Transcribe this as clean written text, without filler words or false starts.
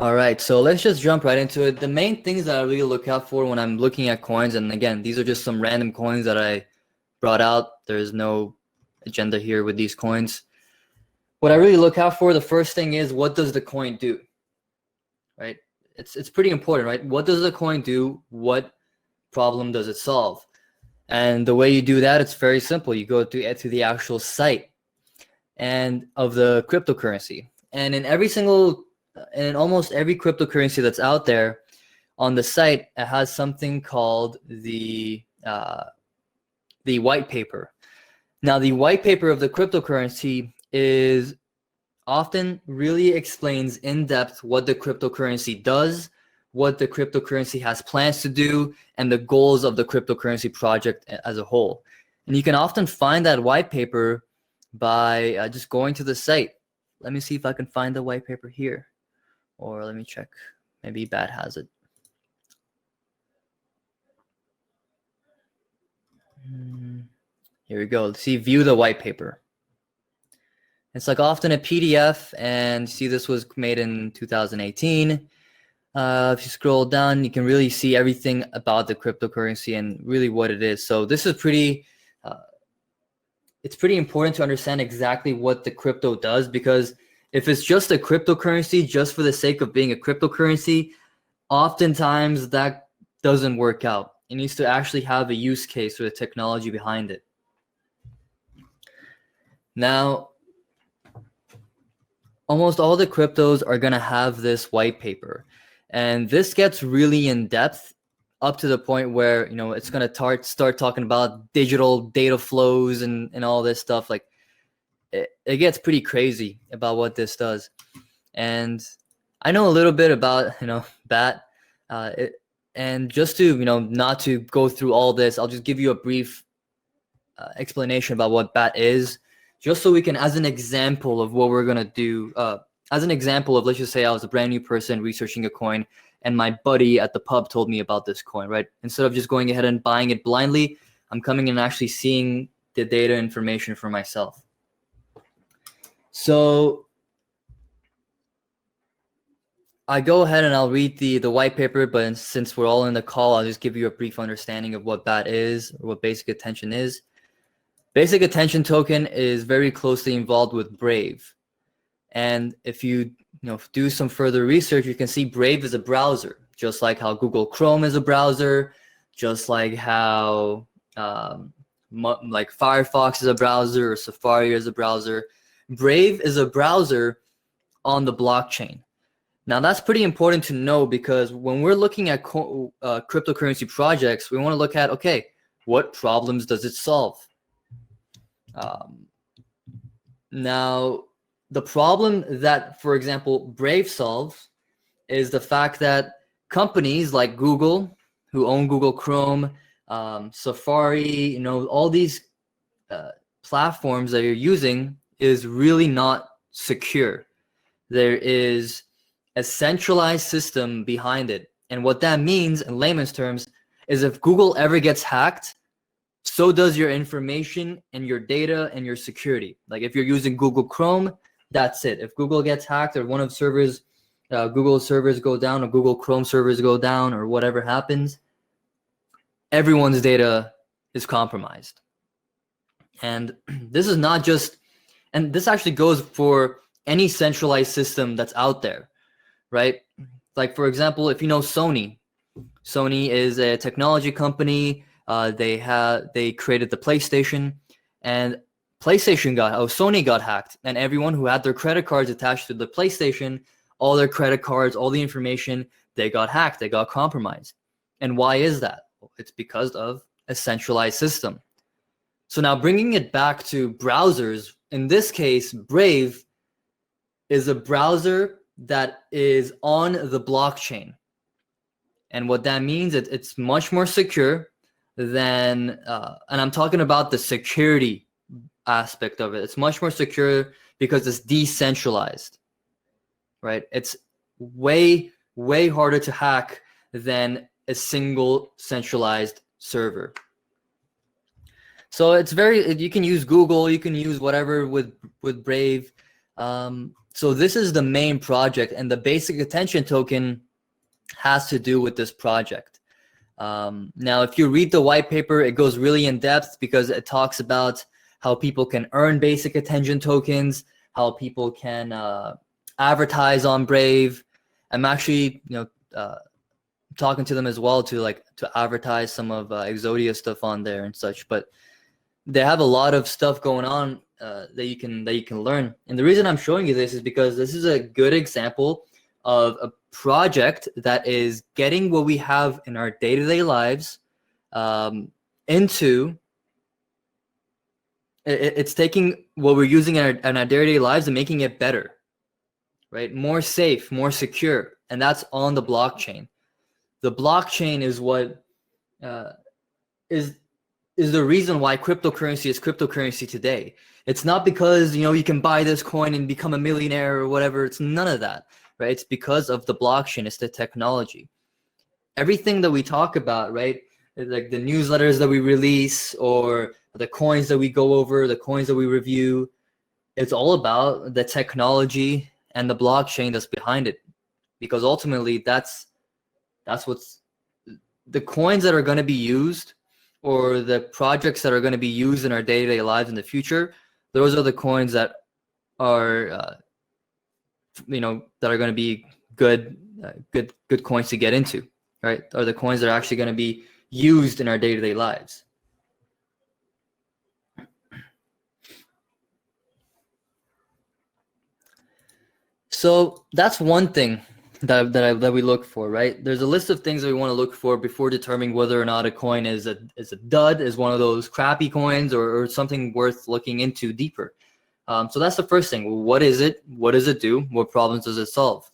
All right, so let's just jump right into it. The main things that I really look out for when I'm looking at coins, and again, these are just some random coins that I brought out. There's no agenda here with these coins. What I really look out for, the first thing is, what does the coin do? Right? It's pretty important, right? What does the coin do? What problem does it solve? And the way you do that, it's very simple. You go to the actual site and of the cryptocurrency. And in almost every cryptocurrency that's out there on the site, it has something called the white paper. Now, the white paper of the cryptocurrency is often really explains in depth what the cryptocurrency does, what the cryptocurrency has plans to do, and the goals of the cryptocurrency project as a whole. And you can often find that white paper by just going to the site. Let me see if I can find the white paper here, or let me check. Maybe Bat has it. Here we go. Let's see, view the white paper. It's like often a PDF, and see this was made in 2018. If you scroll down, you can really see everything about the cryptocurrency and really what it is. So this is it's pretty important to understand exactly what the crypto does, because if it's just a cryptocurrency just for the sake of being a cryptocurrency, oftentimes that doesn't work out. It needs to actually have a use case or the technology behind it. Now, almost all the cryptos are going to have this white paper, and this gets really in depth up to the point where it's going to start talking about digital data flows and all this stuff. Like it gets pretty crazy about what this does. And I know a little bit about BAT, and just to not to go through all this, I'll just give you a brief explanation about what BAT is, just so we can, as an example of what we're going to do, as an example of, let's just say I was a brand new person researching a coin and my buddy at the pub told me about this coin, right? Instead of just going ahead and buying it blindly, I'm coming and actually seeing the data information for myself. So I go ahead and I'll read the white paper, but since we're all in the call, I'll just give you a brief understanding of what BAT is, or what basic attention is. Basic attention token is very closely involved with Brave. And if you do some further research, you can see Brave is a browser, just like how Google Chrome is a browser, just like how like Firefox is a browser or Safari is a browser. Brave is a browser on the blockchain. Now, that's pretty important to know, because when we're looking at cryptocurrency projects, we want to look at, okay, what problems does it solve? Now, the problem that, for example, Brave solves is the fact that companies like Google, who own Google Chrome, Safari, all these platforms that you're using is really not secure. There is a centralized system behind it. And what that means in layman's terms is if Google ever gets hacked, so does your information and your data and your security. Like if you're using Google Chrome, that's it. If Google gets hacked, or one of Google servers go down, or Google Chrome servers go down, or whatever happens, everyone's data is compromised. And this is not just, and this actually goes for any centralized system that's out there, right? Like, for example, if you know Sony is a technology company. They created the PlayStation, and Sony got hacked, and everyone who had their credit cards attached to the PlayStation, all their credit cards, all the information, they got hacked, they got compromised. And why is that? Well, it's because of a centralized system. So now bringing it back to browsers, in this case, Brave is a browser that is on the blockchain. And what that means, it's much more secure than, and I'm talking about the security aspect of it. It's much more secure because it's decentralized, right? It's way, way harder to hack than a single centralized server. So it's you can use Google, you can use whatever with Brave. So this is the main project, and the basic attention token has to do with this project. Now, if you read the white paper, it goes really in depth because it talks about how people can earn basic attention tokens, how people can advertise on Brave. I'm actually, talking to them as well to advertise some of Exodia stuff on there and such. But they have a lot of stuff going on that you can learn. And the reason I'm showing you this is because this is a good example of a project that is getting what we have in our day-to-day lives into it's taking what we're using in our day-to-day lives and making it better, right? More safe, more secure, and that's on the blockchain. The blockchain is what is the reason why cryptocurrency is cryptocurrency today. It's not because you can buy this coin and become a millionaire or whatever. It's none of that, right? It's because of the blockchain. It's the technology. Everything that we talk about, right? Like the newsletters that we release or the coins that we go over, the coins that we review, it's all about the technology and the blockchain that's behind it. Because ultimately that's what's the coins that are going to be used, or the projects that are going to be used in our day-to-day lives in the future. Those are the coins that are that are going to be good coins to get into, right? Are the coins that are actually going to be used in our day-to-day lives. So that's one thing that we look for, right? There's a list of things that we want to look for before determining whether or not a coin is a dud, is one of those crappy coins, or something worth looking into deeper. So that's the first thing. What is it? What does it do? What problems does it solve?